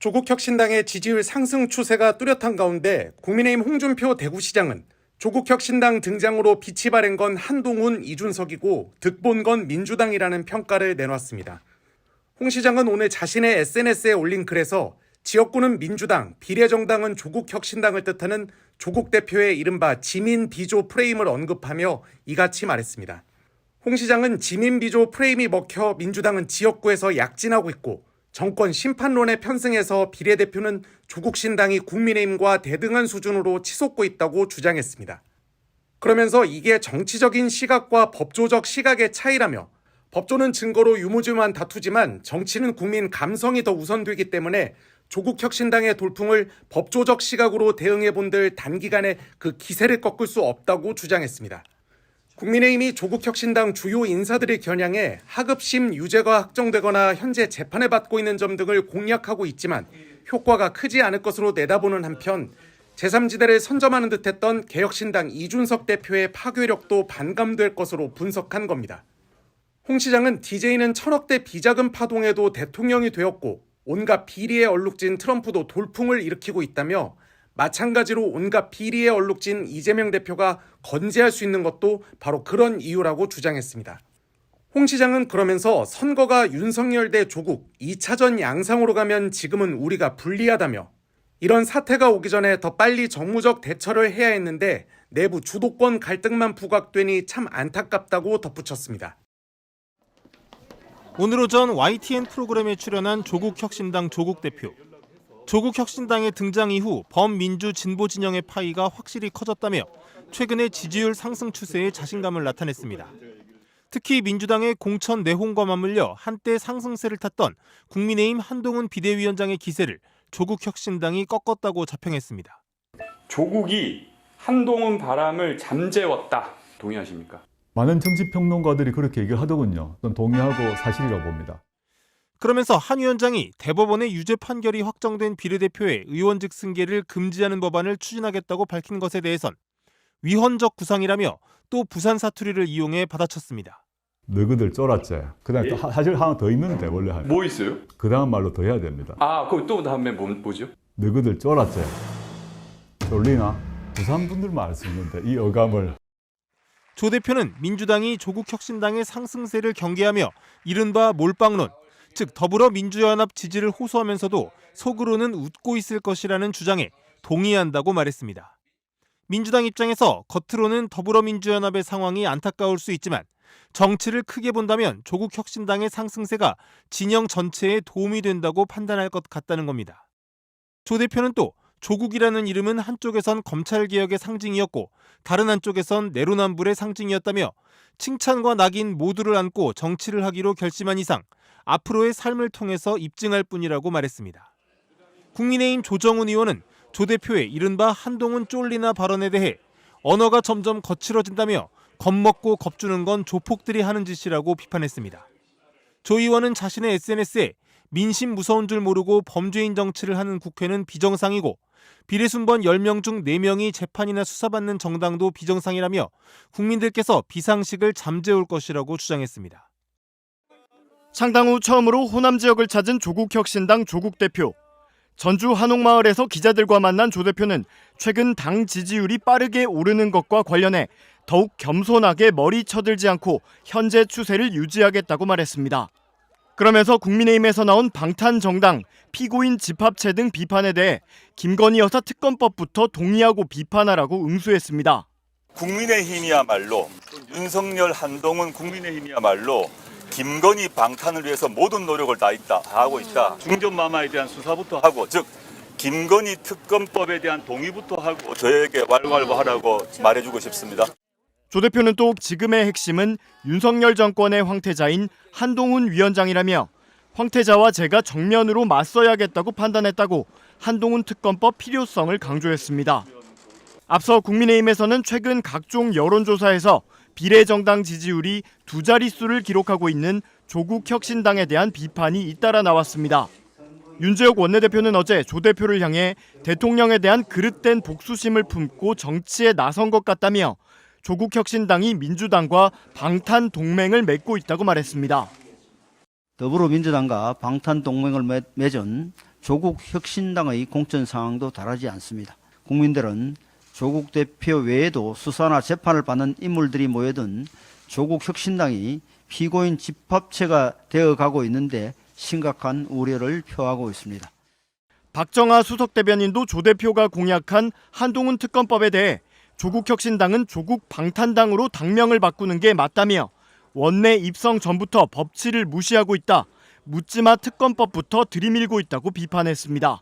조국혁신당의 지지율 상승 추세가 뚜렷한 가운데 국민의힘 홍준표 대구시장은 조국혁신당 등장으로 빛이 바랜 건 한동훈, 이준석이고 득본 건 민주당이라는 평가를 내놨습니다. 홍 시장은 오늘 자신의 SNS에 올린 글에서 지역구는 민주당, 비례정당은 조국혁신당을 뜻하는 조국 대표의 이른바 지민비조 프레임을 언급하며 이같이 말했습니다. 홍 시장은 지민비조 프레임이 먹혀 민주당은 지역구에서 약진하고 있고 정권 심판론에 편승해서 비례대표는 조국신당이 국민의힘과 대등한 수준으로 치솟고 있다고 주장했습니다. 그러면서 이게 정치적인 시각과 법조적 시각의 차이라며 법조는 증거로 유무죄만 다투지만 정치는 국민 감성이 더 우선되기 때문에 조국혁신당의 돌풍을 법조적 시각으로 대응해본들 단기간에 그 기세를 꺾을 수 없다고 주장했습니다. 국민의힘이 조국혁신당 주요 인사들을 겨냥해 하급심 유죄가 확정되거나 현재 재판을 받고 있는 점 등을 공략하고 있지만 효과가 크지 않을 것으로 내다보는 한편 제3지대를 선점하는 듯했던 개혁신당 이준석 대표의 파괴력도 반감될 것으로 분석한 겁니다. 홍 시장은 DJ는 천억대 비자금 파동에도 대통령이 되었고 온갖 비리에 얼룩진 트럼프도 돌풍을 일으키고 있다며 마찬가지로 온갖 비리에 얼룩진 이재명 대표가 건재할 수 있는 것도 바로 그런 이유라고 주장했습니다. 홍 시장은 그러면서 선거가 윤석열 대 조국 2차전 양상으로 가면 지금은 우리가 불리하다며 이런 사태가 오기 전에 더 빨리 정무적 대처를 해야 했는데 내부 주도권 갈등만 부각되니 참 안타깝다고 덧붙였습니다. 오늘 오전 YTN 프로그램에 출연한 조국혁신당 조국 대표. 조국혁신당의 등장 이후 범민주 진보 진영의 파이가 확실히 커졌다며 최근의 지지율 상승 추세에 자신감을 나타냈습니다. 특히 민주당의 공천 내홍과 맞물려 한때 상승세를 탔던 국민의힘 한동훈 비대위원장의 기세를 조국혁신당이 꺾었다고 자평했습니다. 조국이 한동훈 바람을 잠재웠다. 동의하십니까? 많은 정치평론가들이 그렇게 얘기를 하더군요. 저는 동의하고 사실이라고 봅니다. 그러면서 한 위원장이 대법원의 유죄 판결이 확정된 비례대표의 의원직 승계를 금지하는 법안을 추진하겠다고 밝힌 것에 대해선 위헌적 구상이라며 또 부산 사투리를 이용해 받아쳤습니다. 너희들 쫄았지. 그다음에 또 사실 하나 더 있는데 원래 하면. 뭐 있어요? 그 다음 말로 더 해야 됩니다. 그럼 또 다음에 뭐죠? 너희들 쫄았지. 쫄리나? 부산 분들만 알 수 있는데 이 어감을. 조 대표는 민주당이 조국혁신당의 상승세를 경계하며 이른바 몰빵론, 즉 더불어민주연합 지지를 호소하면서도 속으로는 웃고 있을 것이라는 주장에 동의한다고 말했습니다. 민주당 입장에서 겉으로는 더불어민주연합의 상황이 안타까울 수 있지만 정치를 크게 본다면 조국혁신당의 상승세가 진영 전체에 도움이 된다고 판단할 것 같다는 겁니다. 조 대표는 또 조국이라는 이름은 한쪽에선 검찰개혁의 상징이었고 다른 한쪽에선 내로남불의 상징이었다며 칭찬과 낙인 모두를 안고 정치를 하기로 결심한 이상 앞으로의 삶을 통해서 입증할 뿐이라고 말했습니다. 국민의힘 조정훈 의원은 조 대표의 이른바 한동훈 쫄리나 발언에 대해 언어가 점점 거칠어진다며 겁먹고 겁주는 건 조폭들이 하는 짓이라고 비판했습니다. 조 의원은 자신의 SNS에 민심 무서운 줄 모르고 범죄인 정치를 하는 국회는 비정상이고 비례순번 10명 중 4명이 재판이나 수사받는 정당도 비정상이라며 국민들께서 비상식을 잠재울 것이라고 주장했습니다. 창당 후 처음으로 호남 지역을 찾은 조국혁신당 조국 대표. 전주 한옥마을에서 기자들과 만난 조 대표는 최근 당 지지율이 빠르게 오르는 것과 관련해 더욱 겸손하게 머리 쳐들지 않고 현재 추세를 유지하겠다고 말했습니다. 그러면서 국민의힘에서 나온 방탄정당, 피고인 집합체 등 비판에 대해 김건희 여사 특검법부터 동의하고 비판하라고 응수했습니다. 국민의힘이야말로 윤석열, 한동훈 국민의힘이야말로 김건희 방탄을 위해서 모든 노력을 다하고 있다. 중전마마에 대한 수사부터 하고, 즉 김건희 특검법에 대한 동의부터 하고 저에게 왈왈하라고 말해주고 싶습니다. 조 대표는 또 지금의 핵심은 윤석열 정권의 황태자인 한동훈 위원장이라며 황태자와 제가 정면으로 맞서야겠다고 판단했다고 한동훈 특검법 필요성을 강조했습니다. 앞서 국민의힘에서는 최근 각종 여론조사에서 비례정당 지지율이 2자릿수를 기록하고 있는 조국혁신당에 대한 비판이 잇따라 나왔습니다. 윤재욱 원내대표는 어제 조 대표를 향해 대통령에 대한 그릇된 복수심을 품고 정치에 나선 것 같다며 조국혁신당이 민주당과 방탄 동맹을 맺고 있다고 말했습니다. 더불어민주당과 방탄 동맹을 맺은 조국 혁신당의 공천 상황도 다르지 않습니다. 국민들은 조국 대표 외에도 수사나 재판을 받는 인물들이 모여든 조국 혁신당이 피고인 집합체가 되어가고 있는데 심각한 우려를 표하고 있습니다. 박정하 수석 대변인도 조 대표가 공약한 한동훈 특검법에 대해 조국 혁신당은 조국 방탄당으로 당명을 바꾸는 게 맞다며 원내 입성 전부터 법치를 무시하고 있다. 묻지마 특검법부터 들이밀고 있다고 비판했습니다.